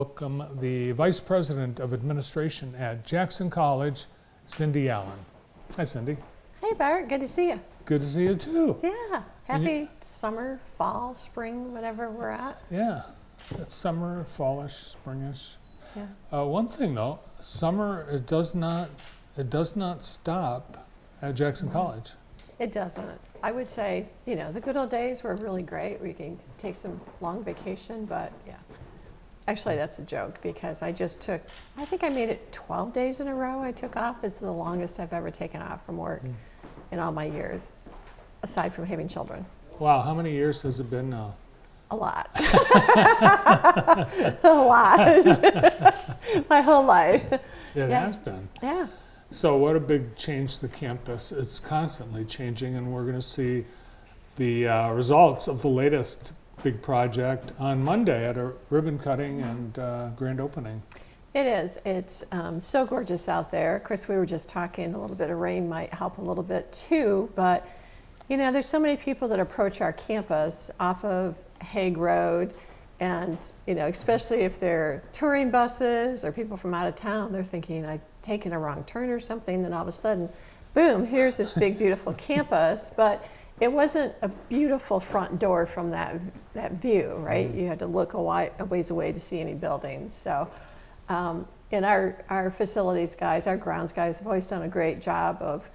Welcome the Vice President of Administration at Jackson College, Cindy Allen. Hi, Cindy. Hey, Bart. Good to see you. Good to see you, too. Yeah. Happy summer, fall, spring, whatever we're at. Yeah. It's summer, fallish, springish. Yeah. One thing, though, summer, it does not stop at Jackson College. It doesn't. I would say, the good old days were really great. We can take some long vacation, but yeah. Actually, that's a joke because I think I made it 12 days in a row I took off. It's the longest I've ever taken off from work in all my years, aside from having children. Wow, how many years has it been now? A lot. A lot. My whole life. It has been. Yeah. So what a big change to the campus. It's constantly changing, and we're going to see the results of the latest big project on Monday at a ribbon cutting and grand opening. It is. It's so gorgeous out there. Of course, we were just talking, a little bit of rain might help a little bit too, but there's so many people that approach our campus off of Hague Road, and especially if they're touring buses or people from out of town, they're thinking I've taken a wrong turn or something, then all of a sudden, boom, here's this big, beautiful campus. But it wasn't a beautiful front door from that view, right? You had to look a ways away to see any buildings. So, and our facilities guys, our grounds guys have always done a great job of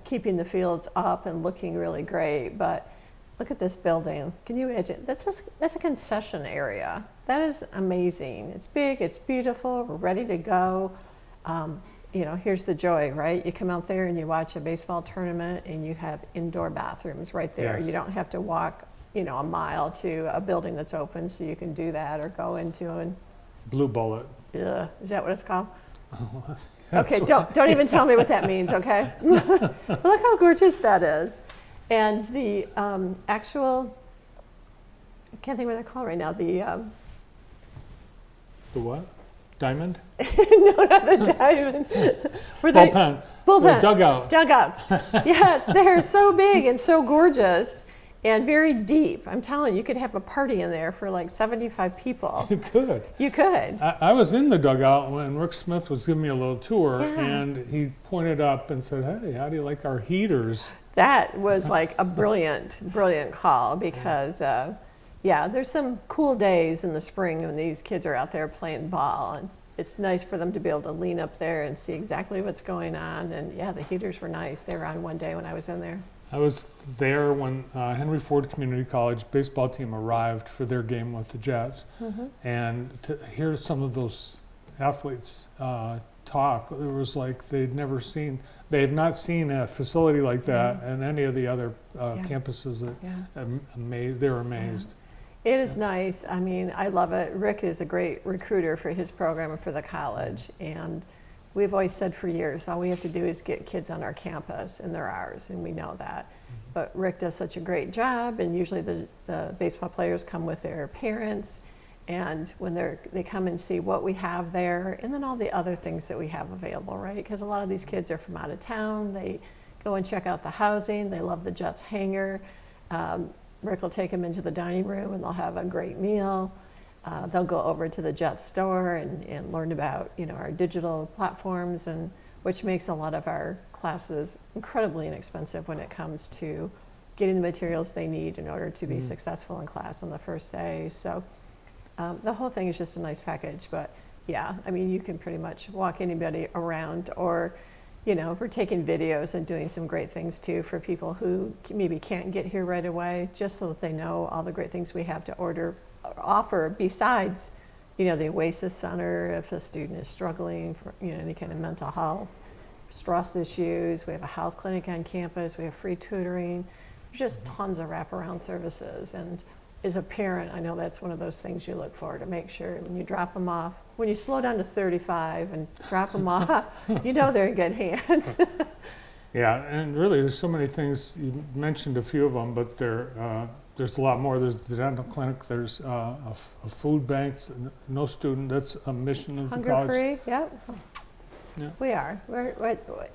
keeping the fields up and looking really great. But look at this building. Can you imagine? That's a concession area. That is amazing. It's big, it's beautiful, we're ready to go. Here's the joy, right? You come out there and you watch a baseball tournament and you have indoor bathrooms right there. Yes. You don't have to walk, a mile to a building that's open, so you can do that or go into an Blue Bullet. Is that what it's called? That's Okay, don't even tell me what that means, okay? Look how gorgeous that is. And the actual, I can't think what they're called right now, The what? Diamond? no, not the diamond. Bullpen. Bullpen. Dugout. Dugouts. Yes, they're so big and so gorgeous and very deep. I'm telling you, you could have a party in there for like 75 people. You could. You could. I was in the dugout when Rick Smith was giving me a little tour, Yeah. and he pointed up and said, "Hey, how do you like our heaters?" That was like a brilliant, brilliant call because, there's some cool days in the spring when these kids are out there playing ball, and it's nice for them to be able to lean up there and see exactly what's going on. And the heaters were nice. They were on one day when I was in there. I was there when Henry Ford Community College baseball team arrived for their game with the Jets, and to hear some of those athletes talk, it was like they have not seen a facility like that in any of the other campuses. They were amazed. It is nice. I mean, I love it. Rick is a great recruiter for his program and for the college. And we've always said for years, all we have to do is get kids on our campus, and they're ours, and we know that. But Rick does such a great job, and usually the baseball players come with their parents, and when they come and see what we have there, and then all the other things that we have available, right? Because a lot of these kids are from out of town. They go and check out the housing. They love the Jets hangar. Rick will take them into the dining room, and they'll have a great meal. They'll go over to the Jets store and learn about our digital platforms, and which makes a lot of our classes incredibly inexpensive when it comes to getting the materials they need in order to be successful in class on the first day. So the whole thing is just a nice package. But you can pretty much walk anybody around, or we're taking videos and doing some great things too for people who maybe can't get here right away, just so that they know all the great things we have to offer besides, the Oasis Center if a student is struggling for, any kind of mental health, stress issues. We have a health clinic on campus. We have free tutoring. There's just tons of wraparound services. And as a parent, I know that's one of those things you look for, to make sure when you drop them off, when you slow down to 35 and drop them off, they're in good hands. Yeah, and really there's so many things. You mentioned a few of them, but there's a lot more. There's the dental clinic, there's a food bank, no student, that's a mission of the college. Hunger free, yep. Yeah. We are.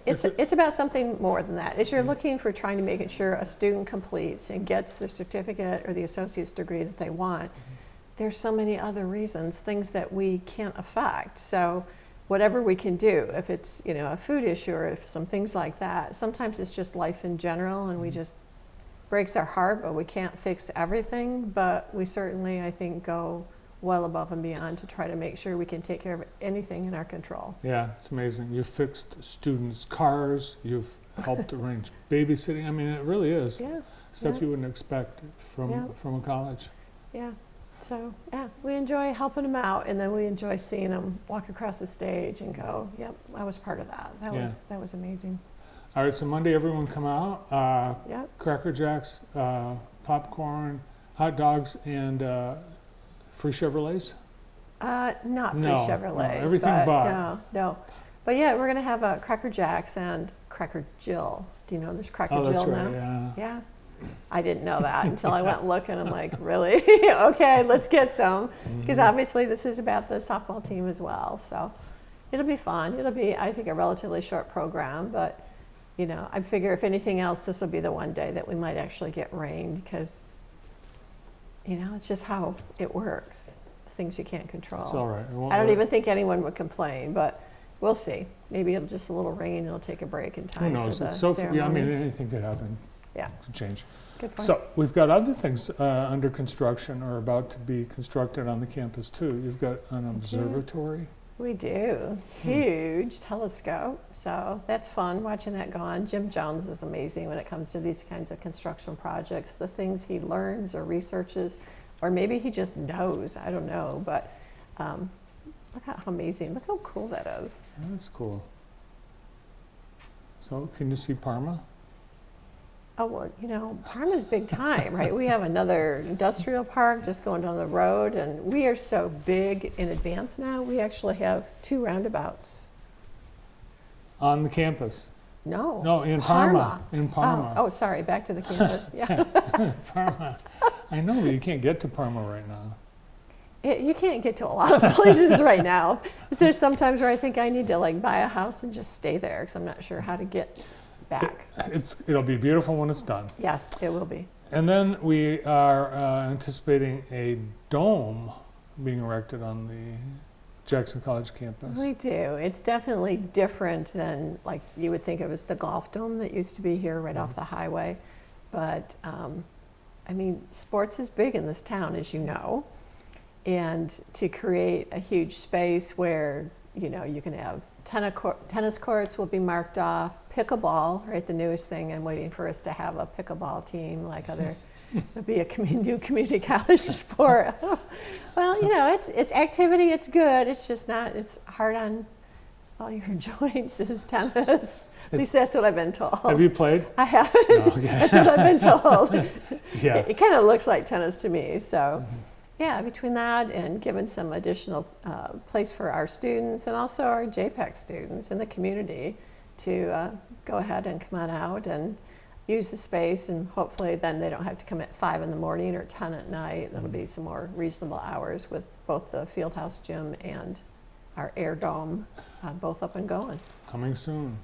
It's about something more than that. As you're looking for trying to make sure a student completes and gets the certificate or the associate's degree that they want, there's so many other reasons, things that we can't affect. So whatever we can do, if it's, you know, a food issue or if some things like that, sometimes it's just life in general and we just breaks our heart, but we can't fix everything. But we certainly, I think, go well above and beyond to try to make sure we can take care of anything in our control. Yeah, it's amazing. You've fixed students' cars. You've helped arrange babysitting. I mean, it really is Yeah, stuff yeah. you wouldn't expect from Yeah. from a college. yeah. So yeah, we enjoy helping them out, and then we enjoy seeing them walk across the stage and go, "Yep, I was part of that. That was amazing." All right, so Monday, everyone come out. Yep. Cracker Jacks, popcorn, hot dogs, and free Chevrolets. Not free No, Chevrolets. no, everything but bought. No. But yeah, we're gonna have a Cracker Jacks and Cracker Jill. Do you know there's Cracker Oh, that's Jill right. now? Yeah. Yeah. I didn't know that until I went looking. I'm like, really? Okay, let's get some. Because Mhm. obviously this is about the softball team as well. So it'll be fun. It'll be, I think, a relatively short program. But, you know, I figure if anything else, this will be the one day that we might actually get rain because, you know, it's just how it works. Things you can't control. It's all right. It won't I don't work. even think anyone would complain, but we'll see. Maybe it'll just a little rain. It'll take a break in Who time knows? for the It's so. ceremony. Yeah, I mean, anything could happen. Yeah. Could change. Good point. So we've got other things under construction or about to be constructed on the campus too. You've got an observatory. We do. Huge telescope. So that's fun watching that go on. Jim Jones is amazing when it comes to these kinds of construction projects. The things he learns or researches, or maybe he just knows. I don't know. But look how amazing. Look how cool that is. Oh, that's cool. So can you see Parma? Oh, well, you know, Parma's big time, right? We have another industrial park just going down the road, and we are so big in advance now. We actually have 2 roundabouts. On the campus? No. No, in Parma. In Parma. Oh, sorry, back to the campus. Yeah. Parma. I know, but you can't get to Parma right now. You can't get to a lot of places right now. There's sometimes where I think I need to like buy a house and just stay there because I'm not sure how to get back. It'll be beautiful when it's done. Yes, it will be. And then we are anticipating a dome being erected on the Jackson College campus. We do. It's definitely different than like you would think it was the golf dome that used to be here right off the highway. But I mean, sports is big in this town, as you know. And to create a huge space where, you know, you can have tennis courts will be marked off, pickleball, right, the newest thing. I'm waiting for us to have a pickleball team like other, it'll be a new community college sport. Well, you know, it's activity, it's good, it's just not, it's hard on all your joints is tennis. At least that's what I've been told. Have you played? I haven't. No, okay. That's what I've been told. Yeah. It kind of looks like tennis to me, so. Yeah, between that and giving some additional place for our students and also our JPEC students in the community to go ahead and come on out and use the space, and hopefully then they don't have to come at 5 in the morning or 10 at night. That'll be some more reasonable hours with both the Fieldhouse Gym and our Air Dome both up and going. Coming soon.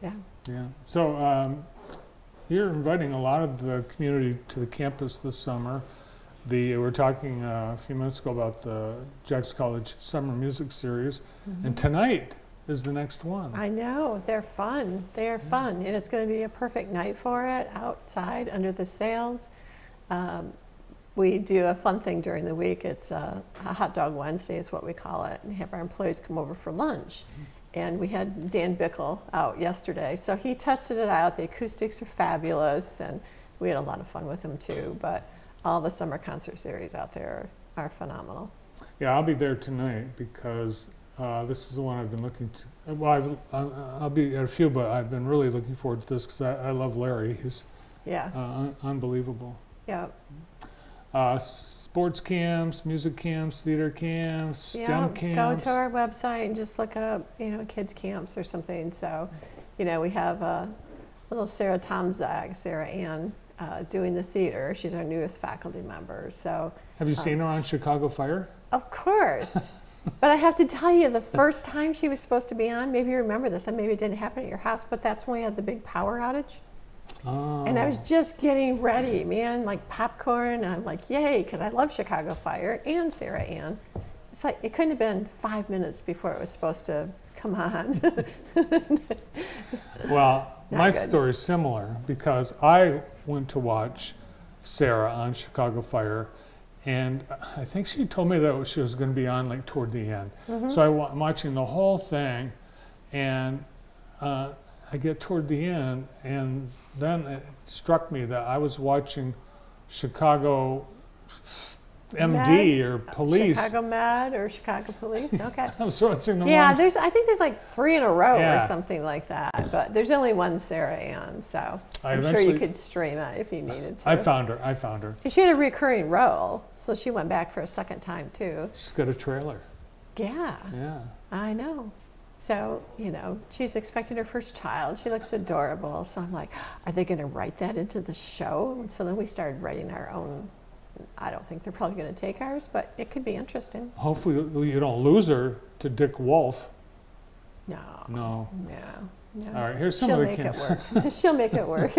Yeah. Yeah. So you're inviting a lot of the community to the campus this summer. We were talking a few minutes ago about the Jackson College Summer Music Series, and tonight is the next one. I know, they're fun. They are fun, and it's going to be a perfect night for it outside under the sails. We do a fun thing during the week. It's a Hot Dog Wednesday is what we call it, and have our employees come over for lunch. And we had Dan Bickle out yesterday, so he tested it out. The acoustics are fabulous, and we had a lot of fun with him too. But all the summer concert series out there are phenomenal. Yeah, I'll be there tonight because this is the one I've been looking to. Well, I'll be at a few, but I've been really looking forward to this because I love Larry. He's unbelievable. Yeah. Sports camps, music camps, theater camps, STEM camps. Go to our website and just look up, you know, kids camps or something. So, you know, we have little Sarah Tomzak, Sarah Ann, doing the theater. She's our newest faculty member. So Have you seen her on Chicago Fire? Of course. But I have to tell you, the first time she was supposed to be on, maybe you remember this, and maybe it didn't happen at your house, but that's when we had the big power outage. Oh. And I was just getting ready, man, like popcorn. And I'm like, yay, because I love Chicago Fire and Sarah Ann. It's like, it couldn't have been 5 minutes before it was supposed to come on. Well, Not my good. story is similar because I went to watch Sarah on Chicago Fire, and I think she told me that she was going to be on like toward the end. So I'm watching the whole thing, and I get toward the end, and then it struck me that I was watching Chicago MD or police. Chicago Med or Chicago Police. Okay. I was watching the Yeah, one. I think there's like 3 in a row Yeah. or something like that. But there's only one Sarah Ann, so I I'm sure you eventually- could stream it if you needed to. I found her. And she had a recurring role, so she went back for a second time too. She's got a trailer. Yeah, Yeah. I know. So, she's expecting her first child. She looks adorable. So I'm like, are they going to write that into the show? And so then we started writing our own. I don't think they're probably going to take ours, but it could be interesting. Hopefully you don't lose her to Dick Wolf. No. No. No. All right, here's some She'll of the make it camps. work. She'll make it work.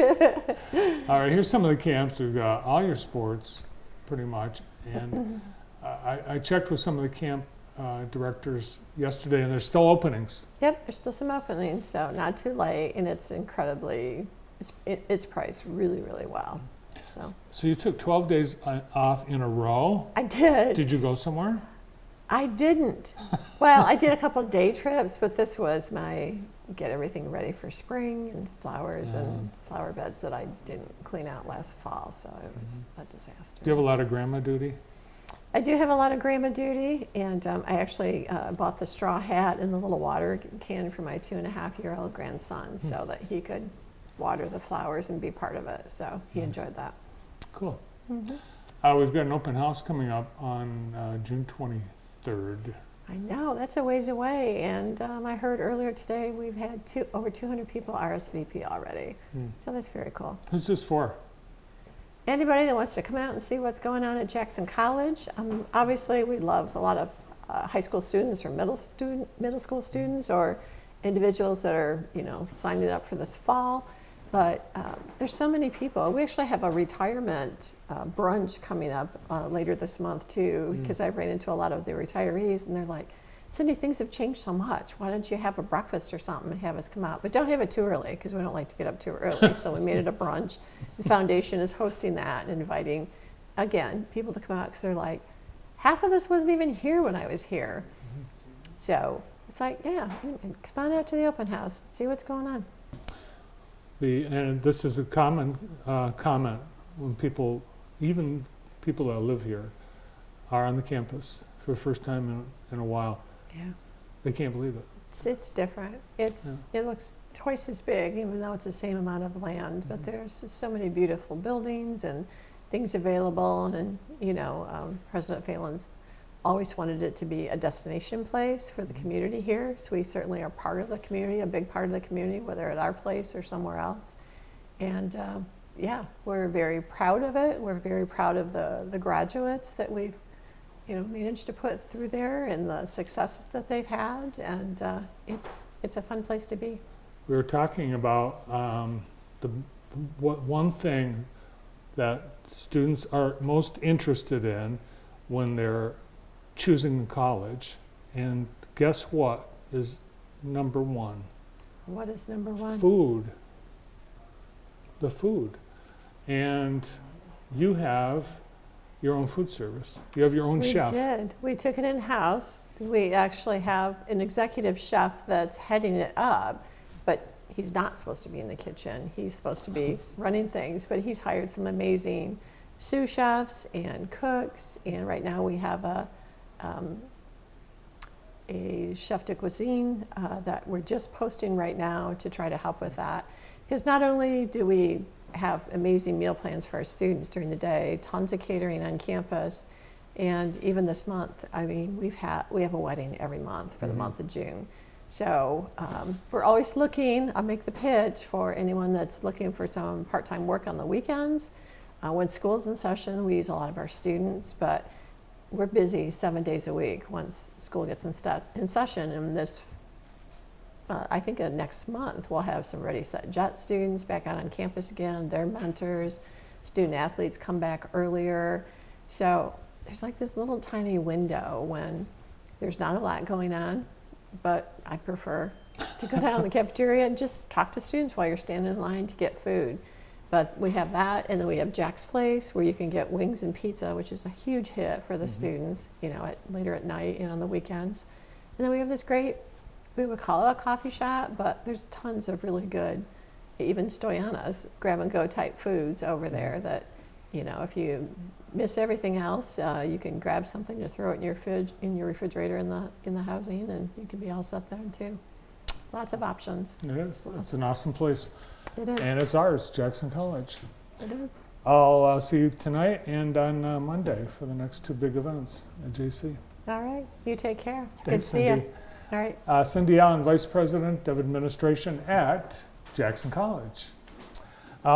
All right, here's some of the camps. We've got all your sports, pretty much. And I checked with some of the camp directors yesterday, and there's still openings. Yep, there's still some openings, so not too late, and it's it's priced really, really well. So you took 12 days off in a row. I did. Did you go somewhere? I didn't. Well, I did a couple day trips, but this was my get everything ready for spring and flowers and flower beds that I didn't clean out last fall, so it was a disaster. Do you have a lot of grandma duty? I do have a lot of grandma duty, and I actually bought the straw hat and the little water can for my 2.5-year-old grandson so that he could water the flowers and be part of it. So he enjoyed that. Cool. We've got an open house coming up on June 23rd. I know, that's a ways away, and I heard earlier today we've had over 200 people RSVP already. So that's very cool. Who's this for? Anybody that wants to come out and see what's going on at Jackson College. Obviously, we love a lot of high school students or middle school students or individuals that are, signing up for this fall. But there's so many people. We actually have a retirement brunch coming up later this month too, because I ran into a lot of the retirees, and they're like, Cindy, things have changed so much. Why don't you have a breakfast or something and have us come out? But don't have it too early, because we don't like to get up too early. So we made it a brunch. The foundation is hosting that and inviting, again, people to come out, because they're like, half of this wasn't even here when I was here. So it's like, yeah, come on out to the open house, see what's going on. And this is a common comment when people, even people that live here, are on the campus for the first time in a while. Yeah. They can't believe it. It's different. It looks twice as big, even though it's the same amount of land. But there's just so many beautiful buildings and things available. And President Phelan's always wanted it to be a destination place for the community here. So we certainly are part of the community, a big part of the community, whether at our place or somewhere else. And we're very proud of it. We're very proud of the graduates that we've managed to put through there and the success that they've had, and it's a fun place to be. We were talking about one thing that students are most interested in when they're choosing college, and guess what is number one? What is number one? Food. The food. And you have your own food service. You have your own chef. We did. We took it in-house. We actually have an executive chef that's heading it up, but he's not supposed to be in the kitchen. He's supposed to be running things, but he's hired some amazing sous chefs and cooks, and right now we have a chef de cuisine that we're just posting right now to try to help with that. Because not only do we have amazing meal plans for our students during the day, tons of catering on campus, and even this month, we have a wedding every month for the month of June. So we're always looking. I'll make the pitch for anyone that's looking for some part-time work on the weekends. When school's in session, we use a lot of our students, but we're busy 7 days a week once school gets in session. And this I think next month we'll have some Ready Set Jet students back out on campus again, their mentors, student athletes come back earlier. So there's like this little tiny window when there's not a lot going on, but I prefer to go down to the cafeteria and just talk to students while you're standing in line to get food. But we have that, and then we have Jack's Place where you can get wings and pizza, which is a huge hit for the students, you know, later at night and on the weekends. And then we have this great, we would call it a coffee shop, but there's tons of really good, even Stoyana's grab and go type foods over there that, you know, if you miss everything else, you can grab something to throw it in your refrigerator in the housing, and you can be all set there too. Lots of options. It is. It's an awesome place. It is. And it's ours, Jackson College. It is. I'll see you tonight and on Monday for the next 2 big events at JC. All right. You take care. Good to Thanks, see Cindy. you. All right. Cindy Allen, Vice President of Administration at Jackson College. That